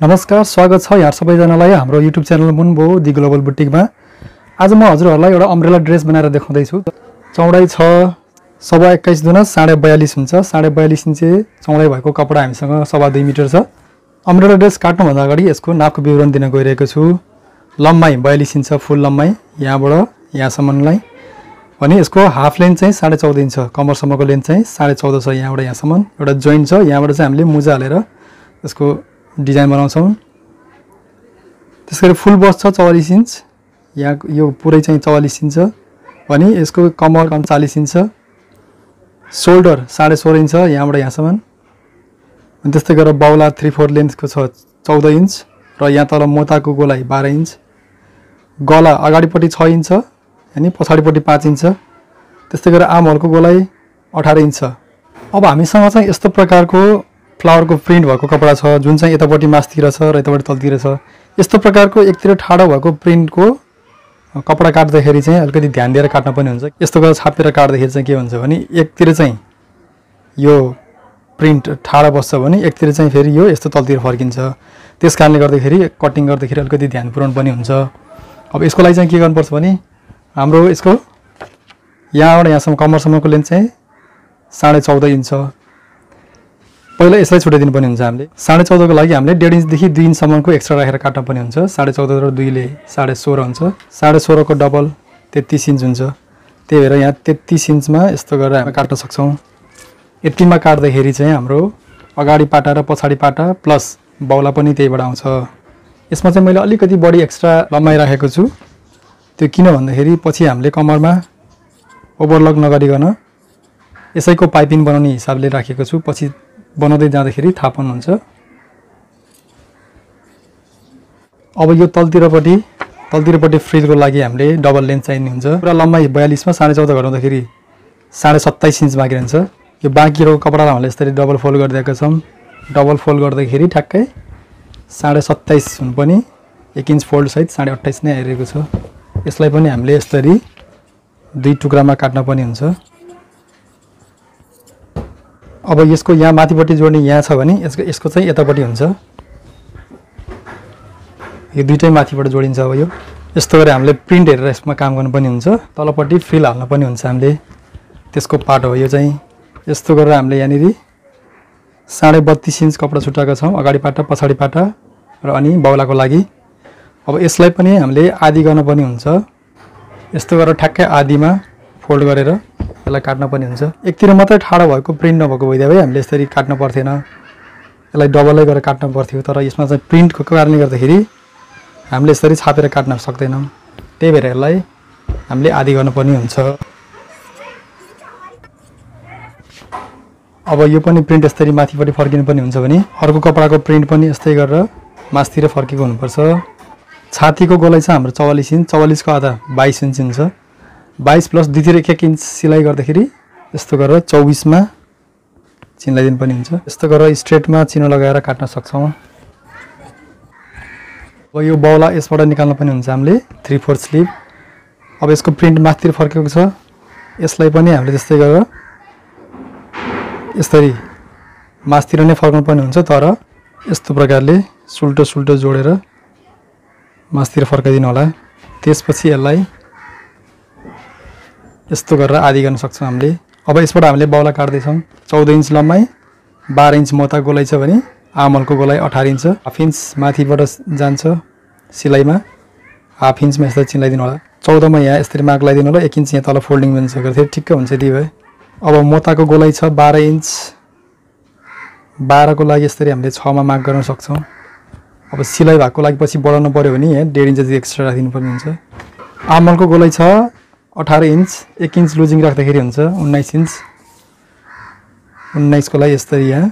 नमस्कार, स्वागत छ यहाँ सबैजनालाई हाम्रो युट्युब च्यानल मुनबो दि ग्लोबल बुटिकमा। आज म हजुरहरूलाई एउटा अम्ब्रेला ड्रेस बनाएर देखाउँदैछु। चौडाइ छ 21.5 दुना 42.5 हुन्छ। 42.5 इन्च चौडाइ भएको कपडा हामीसँग 2.5 मिटर छ। अम्ब्रेला ड्रेस काट्नुभन्दा अगाडि यसको नापको विवरण दिन गइरहेको छु। लम्बाइ 42 इन्च फुल लम्बाइ यहाँबाट यहाँसम्मलाई, भने यसको हाफ लेन्थ चाहिँ 14.5 इन्च, कमरसम्मको लेन्थ चाहिँ 14.5 छ। यहाँबाट यहाँसम्म एउटा जोइन्ट छ, यहाँबाट चाहिँ हामीले मुजा हालेर यसको डिजाइन बनाउँछौँ। त्यसैगरी फुल बस छ 44 इन्च, यहाँ यो पुरै चाहिँ 44 इन्च भने यसको कमर 40 इन्च, शोल्डर 16.5 इन्च यहाँबाट यहाँसम्म। अनि त्यस्तै गरेर बाउला 3/4 लेन्थको छ 14 इन्च र यहाँ तल मोताको गोलाइ 12 इन्च, गला अगाडिपट्टि 6 इन्च अनि पछाडिपट्टि 5 इन्च, त्यस्तै गरेर आर्महलको गोलाइ 18 इन्च। अब हामीसँग चाहिँ यस्तो प्रकारको फ्लावरको प्रिन्ट भएको कपडा छ जुन चाहिँ यतापट्टि मास्तिर छ र यतापट्टि तलतिर छ। यस्तो प्रकारको एकतिर ठाडो भएको प्रिन्टको कपडा काट्दाखेरि चाहिँ अलिकति ध्यान दिएर काट्न पनि हुन्छ। यस्तो गरेर छापेर काट्दाखेरि चाहिँ के हुन्छ भने एकतिर चाहिँ यो प्रिन्ट ठाडो बस्छ भने एकतिर चाहिँ फेरि यो यस्तो तलतिर फर्किन्छ। त्यस कारणले गर्दाखेरि कटिङ गर्दाखेरि अलिकति ध्यान पुर्याउनु पनि हुन्छ। अब यसको लागि चाहिँ के गर्नुपर्छ भने हाम्रो यसको यहाँबाट यहाँसम्म कमरसम्मको लेन्थ चाहिँ 14.5 इन्च। पहिला यसलाई छुट्याइदिनु पनि हुन्छ। हामीले 14.5 को लागि हामीले 1.5 इन्चदेखि 2 इन्चसम्मको एक्स्ट्रा राखेर काट्न पनि हुन्छ। 14.5 र 2 ले 16.5 हुन्छ। 16.5 को डबल 33 इन्च हुन्छ। त्यही भएर यहाँ 33 इन्चमा यस्तो गरेर हामी काट्न सक्छौँ। यतिमा काट्दाखेरि चाहिँ हाम्रो अगाडि पाटा र पछाडि पाटा प्लस बाउला पनि त्यहीबाट आउँछ। यसमा चाहिँ मैले अलिकति बढी एक्स्ट्रा लम्बाइ राखेको छु। त्यो किन भन्दाखेरि पछि हामीले कमरमा ओभरलक नगरिकन यसैको पाइपिङ बनाउने हिसाबले राखेको छु। पछि बनाउँदै जाँदाखेरि थाहा पाउनुहुन्छ। अब यो तलतिरपट्टि फ्रिजको लागि हामीले डबल लेन्थ चाहिने हुन्छ। पुरा लम्बाइ 42 मा 14.5 घटाउँदाखेरि 27.5 इन्च बाँकी रहन्छ। यो बाँकी रहेको कपडालाई हामीले यसरी डबल फोल्ड गरिदिएका छौँ। डबल फोल्ड गर्दाखेरि ठ्याक्कै 27.5 हुनुपर्ने 1 इन्च फोल्ड सहित 28.5 नै आइरहेको छ। यसलाई पनि हामीले यसरी 2 टुक्रामा काट्न पनि हुन्छ। अब यसको यहाँ माथिपट्टि जोड्ने यहाँ छ भने यसको चाहिँ यतापट्टि हुन्छ। यो दुईटै माथिबाट जोडिन्छ। अब यो यस्तो गरेर हामीले प्रिन्ट हेरेर यसमा काम गर्नु पनि हुन्छ। तलपट्टि फ्रिल हाल्न पनि हुन्छ हामीले। त्यसको पार्ट हो यो चाहिँ। यस्तो गरेर हामीले यहाँनिर 32.5 इन्च कपडा छुट्याएका छौँ, अगाडि पाटा पछाडि पाटा र अनि बाउलाको लागि। अब यसलाई पनि हामीले आधी गर्न पनि हुन्छ। यस्तो गरेर ठ्याक्कै आधीमा फोल्ड गरेर यसलाई काट्न पनि हुन्छ। एकतिर मात्रै ठाडो भएको प्रिन्ट नभएको भइदिए भए हामीले यसरी काट्न पर्थेन, यसलाई डबलै गरेर काट्न पर्थ्यो। तर यसमा चाहिँ प्रिन्टको कारणले गर्दाखेरि हामीले यसरी छापेर काट्न सक्दैनौँ। त्यही भएर यसलाई हामीले आधी गर्न पनि हुन्छ। अब यो पनि प्रिन्ट यसरी माथिपट्टि फर्किनु पनि हुन्छ भने अर्को कपडाको प्रिन्ट पनि यस्तै गरेर मासतिर फर्केको हुनुपर्छ। छातीको गोलाइ छ हाम्रो 44 इन्च, 44 को आधा 22 इन्च हुन्छ। 22 प्लस 2 तिर 1 इन्च सिलाइ गर्दाखेरि यस्तो गरेर 24 मा चिन्लाइदिनु पनि हुन्छ। यस्तो गरेर स्ट्रेटमा चिनो लगाएर काट्न सक्छौँ। अब यो बाउला यसबाट निकाल्न पनि हुन्छ हामीले 3/4 स्लिभ। अब यसको प्रिन्ट माथितिर फर्केको छ। यसलाई पनि हामीले त्यस्तै गरेर यसरी माथितिर नै फर्काउनु पनि हुन्छ। तर यस्तो प्रकारले सुल्टो जोडेर माथितिर फर्काइदिनु होला। त्यसपछि यसलाई यस्तो गरेर आधी गर्न सक्छौँ हामीले। अब यसबाट हामीले बाउला काट्दैछौँ। 14 इन्च लम्बाइ, 12 इन्च मोता गोलाइ छ भने आर्महलको गोलाइ 18 इन्च। हाफ इन्च माथिबाट जान्छ सिलाइमा, हाफ इन्चमा यसरी चिन्लाइदिनु होला। 14 मा यहाँ यसरी मार्क लगाइदिनु होला। 1 इन्च यहाँ तल फोल्डिङ पनि गर्दाखेरि ठिक्क हुन्छ। त्यही भए अब मोताको गोलाइ छ 12 इन्च। 12 को लागि यसरी हामीले 6 मा मार्क गर्न सक्छौँ। अब सिलाइ भएको लागि पछि बढाउनु पर्यो भने यहाँ 1.5 इन्च जति एक्स्ट्रा राखिदिनु पर्ने हुन्छ। आर्महलको गोलाइ छ 18 इन्च। 1 इन्च लुजिङ राख्दाखेरि हुन्छ 19 इन्च। 19 को लागि यसरी यहाँ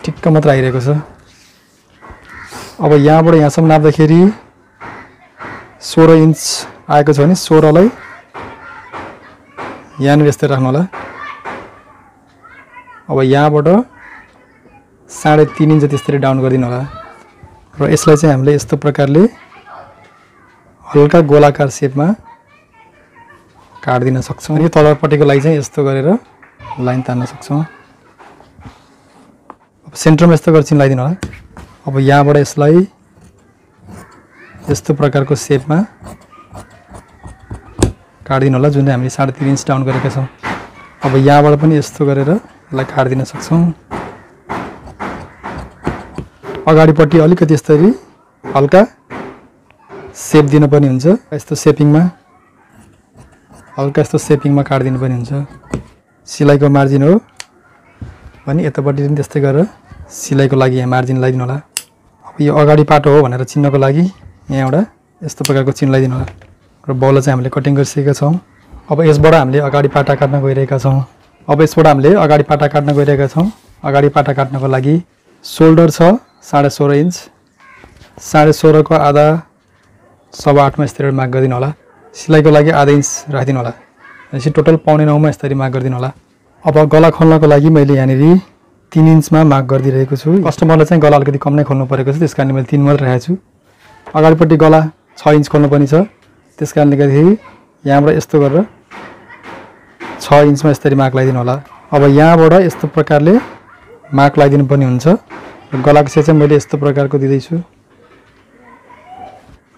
ठिक्क मात्र आइरहेको छ। अब यहाँबाट यहाँसम्म नाप्दाखेरि 16 इन्च आएको छ भने 16 लाई यहाँनिर यस्तै राख्नु होला। अब यहाँबाट 3.5 इन्च जति यसरी डाउन गरिदिनु होला। र यसलाई चाहिँ हामीले यस्तो प्रकारले हल्का गोलाकार सेपमा काट्दिन सक्छौँ। यो तलपट्टिको लागि चाहिँ यस्तो गरेर लाइन तान्न सक्छौँ। अब सेन्टरमा यस्तो गरेर चिन्लाइदिनु होला। अब यहाँबाट यसलाई यस्तो प्रकारको सेपमा काट्दिनु होला, जुन हामीले 3.5 इन्च डाउन गरेका छौँ। अब यहाँबाट पनि यस्तो गरेर यसलाई काट्दिन सक्छौँ। अगाडिपट्टि अलिकति यसरी हल्का सेप दिनुपर्ने हुन्छ, यस्तो सेपिङमा हल्का यस्तो सेपिङमा काट्दिनु पनि हुन्छ। सिलाइको मार्जिन हो भने यतापट्टि पनि त्यस्तै गरेर सिलाइको लागि यहाँ मार्जिन लगाइदिनु होला। अब यो अगाडि पाटो हो भनेर चिन्नको लागि यहाँ एउटा यस्तो प्रकारको चिन्ह लगाइदिनु होला। र बौला चाहिँ हामीले कटिङ गरिसकेका छौँ। अब यसबाट हामीले अगाडि पाटा काट्न गइरहेका छौँ। अगाडि पाटा काट्नको लागि सोल्डर छ 16.5 इन्च, 16.5 को आधा 8.25 मा यसरी मार्क गरिदिनु होला। सिलाइको लागि आधा इन्च राखिदिनु होला। यसरी टोटल 9.25 मा यसरी मार्क गरिदिनु होला। अब गला खोल्नको लागि मैले यहाँनिर 3 इन्चमा मार्क गरिदिरहेको छु। कस्टमरले चाहिँ गला अलिकति कम नै खोल्नु परेको छ, त्यस कारणले मैले 3 मात्र राखेको छु। अगाडिपट्टि गला 6 इन्च खोल्नु पनि छ, त्यस कारणले गर्दाखेरि यहाँबाट यस्तो गरेर 6 इन्चमा यसरी मार्क लगाइदिनु होला। अब यहाँबाट यस्तो प्रकारले मार्क लगाइदिनु पर्ने हुन्छ। गलाको सेप चाहिँ मैले यस्तो प्रकारको दिँदैछु।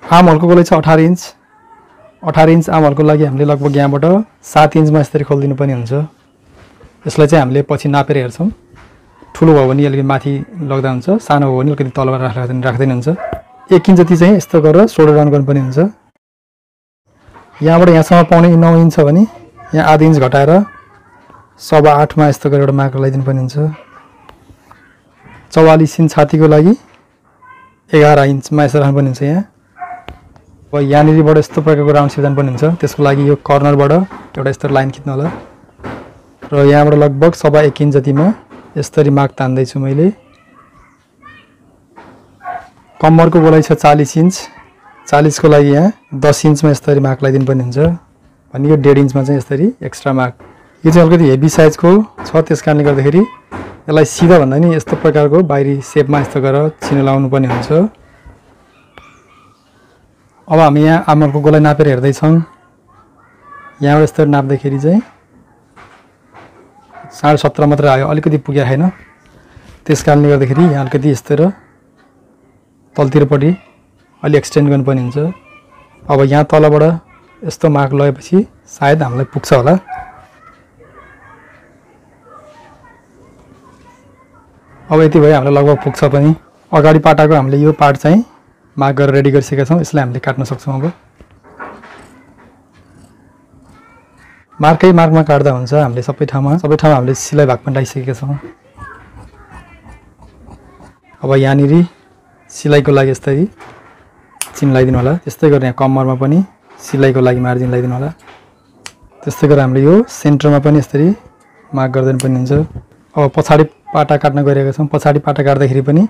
आर्म होलको गोलाई छ 18 इन्च। 18 इन्च आर्म होलको लागि हामीले लगभग यहाँबाट 7 इन्चमा यसरी खोलिदिनु पर्ने हुन्छ। यसलाई चाहिँ हामीले पछि नापेर हेर्छौँ। ठुलो भयो भने अलिकति माथि लग्दा हुन्छ, सानो भयो भने अलिकति तलबाट राख्दैन हुन्छ। 1 इन्च जति चाहिँ यस्तो गरेर सोल्डर डाउन गर्नुपर्ने हुन्छ। यहाँबाट यहाँसम्म 9.5 इन्च छ भने यहाँ आधा इन्च घटाएर 8.25 मा यस्तो गरेर एउटा मार्क लगाइदिनु पर्ने हुन्छ। 44 इन्च छातीको लागि 11 इन्चमा यसो राख्नुपर्ने हुन्छ। यहाँ अब यहाँनिरबाट यस्तो प्रकारको राउन्ड सेप जानुपर्ने हुन्छ। त्यसको लागि यो कर्नरबाट एउटा यस्तो लाइन खिच्नु होला र यहाँबाट लगभग 1.25 इन्च जतिमा यसरी मार्क तान्दैछु मैले। कम्मरको गोलाइ छ 40 इन्च। 40 को लागि यहाँ 10 इन्चमा यसरी मार्क लगाइदिनु पर्ने हुन्छ। भने यो 1.5 इन्चमा चाहिँ यसरी एक्स्ट्रा मार्क। यो चाहिँ अलिकति हेभी साइजको छ, त्यस कारणले गर्दाखेरि यसलाई सिधा भन्दा नि यस्तो प्रकारको बाहिरी सेपमा यस्तो गरेर चिनो लगाउनु पर्ने हुन्छ। अब हामी यहाँ आर्मरको गोलाई नापेर हेर्दैछौँ। यहाँबाट यस्तो नाप्दाखेरि चाहिँ 17.5 मात्र आयो, अलिकति पुगेको छैन। त्यस कारणले गर्दाखेरि यहाँ अलिकति यस्तो र तलतिरपट्टि अलि एक्सटेन्ड गर्नुपर्ने हुन्छ। अब यहाँ तलबाट यस्तो मार्क लगाएपछि सायद हामीलाई पुग्छ होला। अब यति भयो, हामीलाई लगभग पुग्छ पनि। अगाडि पाटाको हामीले यो पार्ट चाहिँ मार्क गरेर रेडी गरिसकेका छौँ। यसलाई हामीले काट्न सक्छौँ। अब मार्कमा काट्दा हुन्छ। हामीले सबै ठाउँमा हामीले सिलाइ भाग पनि लगाइसकेका छौँ। अब यहाँनिर सिलाइको लागि यसरी चिन्ह लगाइदिनु होला। त्यस्तै गरेर यहाँ कम्मरमा पनि सिलाइको लागि मार्जिन लगाइदिनु होला। त्यस्तै गरेर हामीले यो सेन्टरमा पनि यसरी मार्क गरिदिनु पर्ने हुन्छ। अब पछाडि पाटा काट्न गइरहेका छौँ। पछाडि पाटा काट्दाखेरि पनि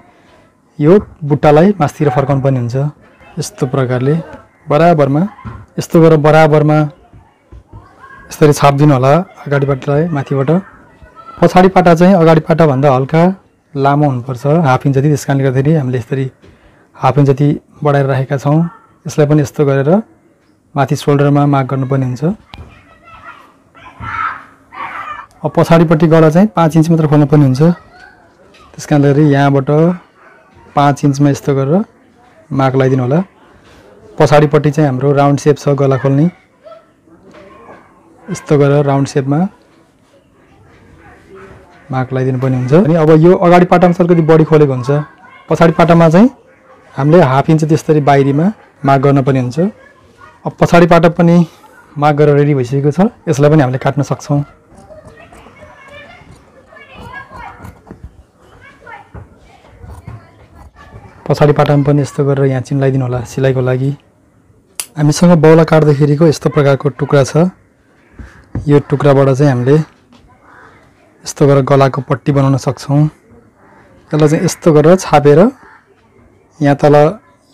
यो बुट्टालाई मास्तिर फर्काउनु पर्ने हुन्छ। यस्तो प्रकारले बराबरमा यस्तो गरेर बराबरमा यसरी छापिदिनु होला अगाडिपट्टिलाई माथिबाट। पछाडि पाटा चाहिँ अगाडि पाटाभन्दा हल्का लामो हुनुपर्छ, 1/2 इन्च जति। त्यस कारणले गर्दाखेरि हामीले यसरी 1/2 इन्च जति बढाएर राखेका छौँ। यसलाई पनि यस्तो गरेर माथि सोल्डरमा मार्क गर्नुपर्ने हुन्छ। अब पछाडिपट्टि गला चाहिँ 5 इन्च मात्र खोल्नुपर्ने हुन्छ। त्यस कारणले गर्दा यहाँबाट 5 इन्चमा यस्तो गरेर मार्क लगाइदिनु होला। पछाडिपट्टि चाहिँ हाम्रो राउन्ड सेप छ गला खोल्ने, यस्तो गरेर राउन्ड सेपमा मार्क लगाइदिनु पर्ने हुन्छ। अनि अब यो अगाडि पाटामा अलिकति बढी खोलेको हुन्छ, पछाडि पाटामा चाहिँ हामीले 1/2 इन्च त्यसरी बाहिरीमा मार्क गर्नुपर्ने हुन्छ। अब पछाडि पाटा पनि मार्क गरेर रेडी भइसकेको छ। यसलाई पनि हामीले काट्न सक्छौँ। पछाडि पाटामा पनि यस्तो गरेर यहाँ चिन्ह लगाइदिनु होला सिलाइको लागि। हामीसँग बौला काट्दाखेरिको यस्तो प्रकारको टुक्रा छ। यो टुक्राबाट चाहिँ हामीले यस्तो गरेर गलाको पट्टी बनाउन सक्छौँ। यसलाई चाहिँ यस्तो गरेर छापेर यहाँ तल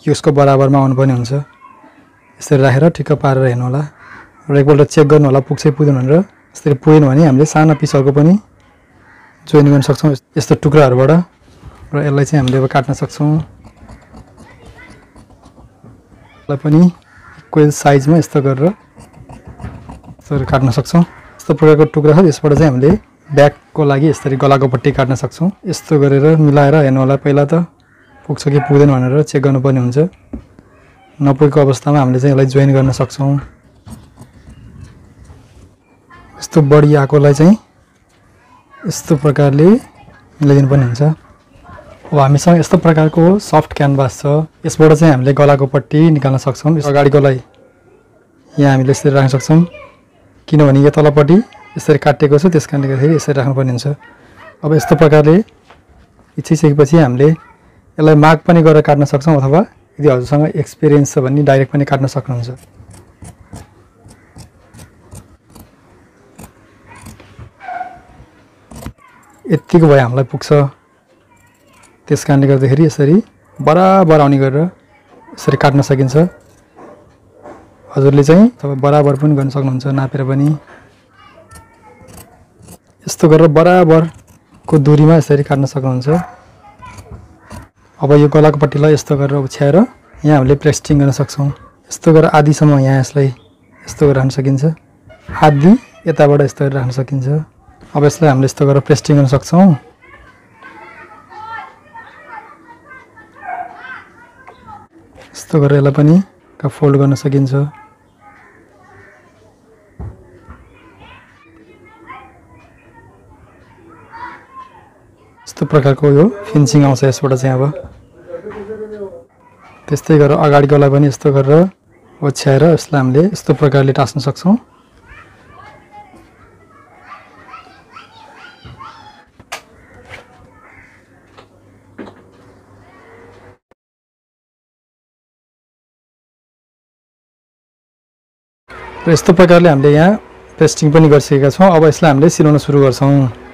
यसको बराबरमा आउनुपर्ने हुन्छ। यसरी राखेर ठिक्क पारेर हेर्नु होला र एकपल्ट चेक गर्नु होला पुग्छ पुग्दैन भनेर। यसरी पुगेन भने हामीले सानो पिसहरूको पनि जोइन गर्न सक्छौँ यस्तो टुक्राहरूबाट। र यसलाई चाहिँ हामीले अब काट्न सक्छौँ। यसलाई पनि इक्वल साइजमा यस्तो गरेर काट्न सक्छौँ। यस्तो प्रकारको टुक्रा छ, यसबाट चाहिँ हामीले ब्याकको लागि यसरी गलाको पट्टी काट्न सक्छौँ। यस्तो गरेर मिलाएर हेर्नु होला, पहिला त पुग्छ कि पुग्दैन भनेर चेक गर्नुपर्ने हुन्छ। नपुगेको अवस्थामा हामीले चाहिँ यसलाई जोइन गर्न सक्छौँ। यस्तो बढी आएकोलाई चाहिँ यस्तो प्रकारले मिलाइदिनु पर्ने हुन्छ। अब हामीसँग यस्तो प्रकारको सफ्ट क्यानभास छ, यसबाट चाहिँ हामीले गलाको पट्टी निकाल्न सक्छौँ। अगाडिकोलाई यहाँ हामीले यसरी राख्न सक्छौँ, किनभने यो तलपट्टि यसरी काटेको छ, त्यस कारणले गर्दाखेरि यसरी राख्नुपर्ने हुन्छ। अब यस्तो प्रकारले इच्छिसकेपछि हामीले यसलाई मार्क पनि गरेर काट्न सक्छौँ, अथवा यदि हजुरसँग एक्सपिरियन्स छ भने डाइरेक्ट पनि काट्न सक्नुहुन्छ। यतिको भए हामीलाई पुग्छ। त्यस कारणले गर्दाखेरि यसरी बराबर आउने गरेर यसरी काट्न सकिन्छ। हजुरले चाहिँ तपाईँ बराबर पनि गर्न सक्नुहुन्छ, नापेर पनि। यस्तो गरेर बराबरको दूरीमा यसरी काट्न सक्नुहुन्छ। अब यो गलाको पट्टीलाई यस्तो गरेर ओछ्याएर यहाँ हामीले प्रेस्टिङ गर्न सक्छौँ। यस्तो गरेर आधीसम्म यहाँ यसलाई यस्तो गरेर राख्न सकिन्छ, आधी यताबाट यस्तो गरेर राख्न सकिन्छ। अब यसलाई हामीले यस्तो गरेर प्रेस्टिङ गर्न सक्छौँ। यस्तो गरेर यसलाई पनि फोल्ड गर्न सकिन्छ। यस्तो प्रकारको यो फिनिसिङ आउँछ यसबाट चाहिँ। अब त्यस्तै गरेर अगाडिकोलाई पनि यस्तो गरेर ओछ्याएर यसलाई हामीले यस्तो प्रकारले टाँस्न सक्छौँ। र यस्तो प्रकारले हामीले यहाँ पेस्टिङ पनि गरिसकेका छौँ। अब यसलाई हामीले सिलाउन सुरु गर्छौँ।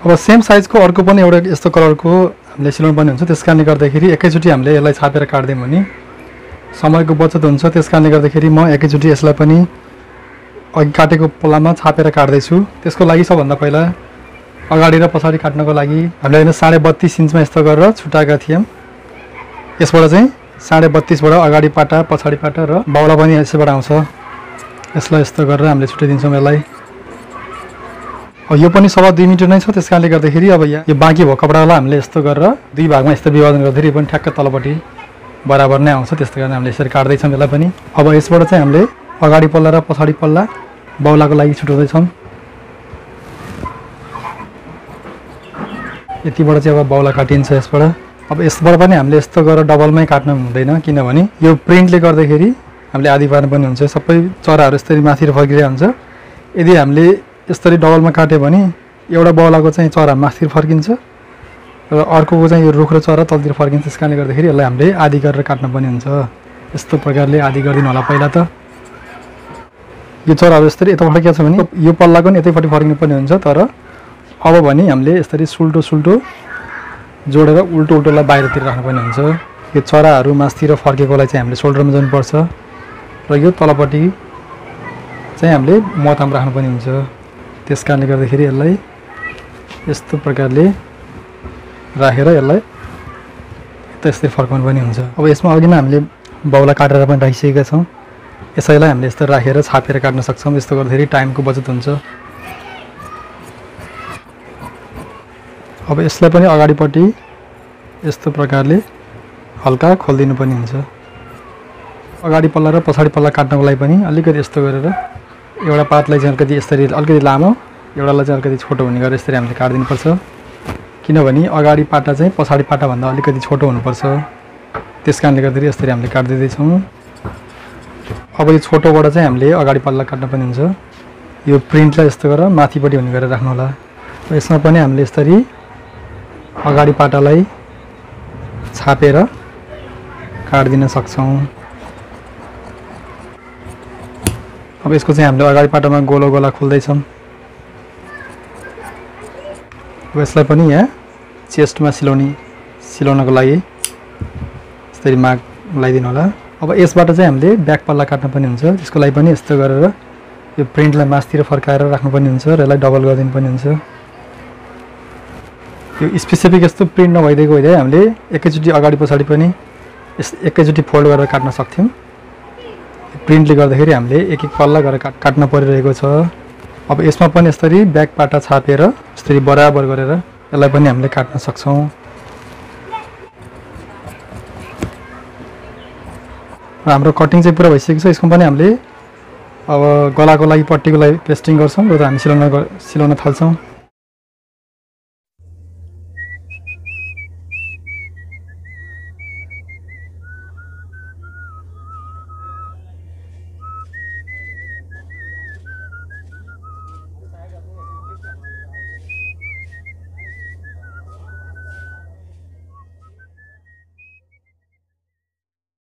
अब सेम साइजको अर्को पनि एउटा यस्तो कलरको हामीले सिलाउनु पर्ने हुन्छ। त्यस कारणले गर्दाखेरि एकैचोटि हामीले यसलाई छापेर काट्दियौँ भने समयको बचत हुन्छ। त्यस कारणले गर्दाखेरि म एकैचोटि यसलाई पनि अघि काटेको पल्लामा छापेर काट्दैछु। त्यसको लागि सबभन्दा पहिला अगाडि र पछाडि काट्नको लागि हामीले होइन 32.5 इन्चमा यस्तो गरेर छुट्याएका थियौँ। यसबाट चाहिँ 32.5बाट अगाडि पाटा, पछाडि पाटा र बाउला पनि यसैबाट आउँछ। यसलाई यस्तो गरेर हामीले छुट्याइदिन्छौँ यसलाई। यो पनि 2.5 मिटर नै छ। त्यस कारणले गर्दाखेरि अब यो बाँकी भएको कपडालाई हामीले यस्तो गरेर दुई भागमा यस्तो विभाजन गर्दाखेरि पनि ठ्याक्क तलपट्टि बराबर नै आउँछ। त्यस्तै कारण हामीले यसरी काट्दैछौँ यसलाई पनि। अब यसबाट चाहिँ हामीले अगाडि पल्ला र पछाडि पल्ला बाउलाको लागि छुट्याउँदैछौँ। यतिबाट चाहिँ अब बाउला काटिन्छ यसबाट। अब यसबाट पनि हामीले यस्तो गरेर डबलमै काट्नु हुँदैन, किनभने यो प्रिन्टले गर्दाखेरि हामीले आधी पार्नु पनि हुन्छ। सबै चराहरू यसरी माथि फर्किरहेको हुन्छ। यदि हामीले यसरी डबलमा काट्यो भने एउटा बाउलाको चाहिँ चरा माथि फर्किन्छ र अर्कोको चाहिँ यो रुख र चरा तलतिर फर्किन्छ। त्यस कारणले गर्दाखेरि यसलाई हामीले आधी गरेर काट्नु पनि हुन्छ। यस्तो प्रकारले आधी गरिदिनु होला। पहिला त यो चराहरू यसरी यता फर्किएको छ भने यो पल्लाको पनि यतैपट्टि फर्किनु पनि हुन्छ। तर अब भने हामीले यसरी सुल्टो सुल्टो जोडेर उल्टो उल्टोलाई बाहिरतिर राख्नुपर्ने हुन्छ। यो चराहरू मासतिर फर्केकोलाई चाहिँ हामीले सोल्डरमा जानुपर्छ र यो तलपट्टि चाहिँ हामीले मताम राख्नुपर्ने हुन्छ। त्यस कारणले गर्दाखेरि यसलाई यस्तो प्रकारले राखेर यसलाई त्यस्तै फर्काउनु पनि हुन्छ। अब यसमा अघि नै हामीले बाउला काटेर पनि राखिसकेका छौँ। यसैलाई हामीले यस्तो राखेर छापेर काट्न सक्छौँ। यस्तो गर्दाखेरि टाइमको बचत हुन्छ। अब यसलाई पनि अगाडिपट्टि यस्तो प्रकारले हल्का खोलिदिनु पनि हुन्छ। अगाडि पल्ला र पछाडि पल्ला काट्नको लागि पनि अलिकति यस्तो गरेर एउटा पातलाई चाहिँ अलिकति यसरी अलिकति लामो, एउटालाई चाहिँ अलिकति छोटो हुने गरेर यसरी हामीले काटिदिनुपर्छ। किनभने अगाडि पाटा चाहिँ पछाडि पाटाभन्दा अलिकति छोटो हुनुपर्छ। त्यस कारणले गर्दाखेरि यसरी हामीले काटिदिँदैछौँ। अब यो छोटोबाट चाहिँ हामीले अगाडि पल्ला काट्न पनि हुन्छ। यो प्रिन्टलाई यस्तो गरेर माथिपट्टि हुने गरेर राख्नु होला। यसमा पनि हामीले यसरी अगाडि पाटालाई छापेर काटिदिन सक्छौँ। अब यसको चाहिँ हामीले अगाडि पाटामा गोलो गोला खोल्दैछौँ। अब यसलाई पनि यहाँ चेस्टमा सिलाउनको लागि यसरी माग लगाइदिनु होला। अब यसबाट चाहिँ हामीले ब्याक पल्ला काट्न पनि हुन्छ। त्यसको लागि पनि यस्तो गरेर यो प्रिन्टलाई मासतिर फर्काएर राख्नुपर्ने हुन्छ र यसलाई डबल गरिदिनु पनि हुन्छ। यो स्पेसिफिक यस्तो प्रिन्ट नभइदिएको हुँदै हामीले एकैचोटि अगाडि पछाडि पनि एकैचोटि फोल्ड गरेर काट्न सक्थ्यौँ। प्रिन्टले गर्दाखेरि हामीले एक एक पल्ला गरेर काट्न परिरहेको छ। अब यसमा पनि यसरी ब्याक पाटा छापेर यसरी बराबर गरेर यसलाई पनि हामीले काट्न सक्छौं। हाम्रो कटिङ चाहिँ पुरा भइसकेको छ। यसको पनि हामीले अब गलाको लागि पट्टीको लागि पेस्टिङ गर्छौँ र हामी सिलाउन थाल्छौँ।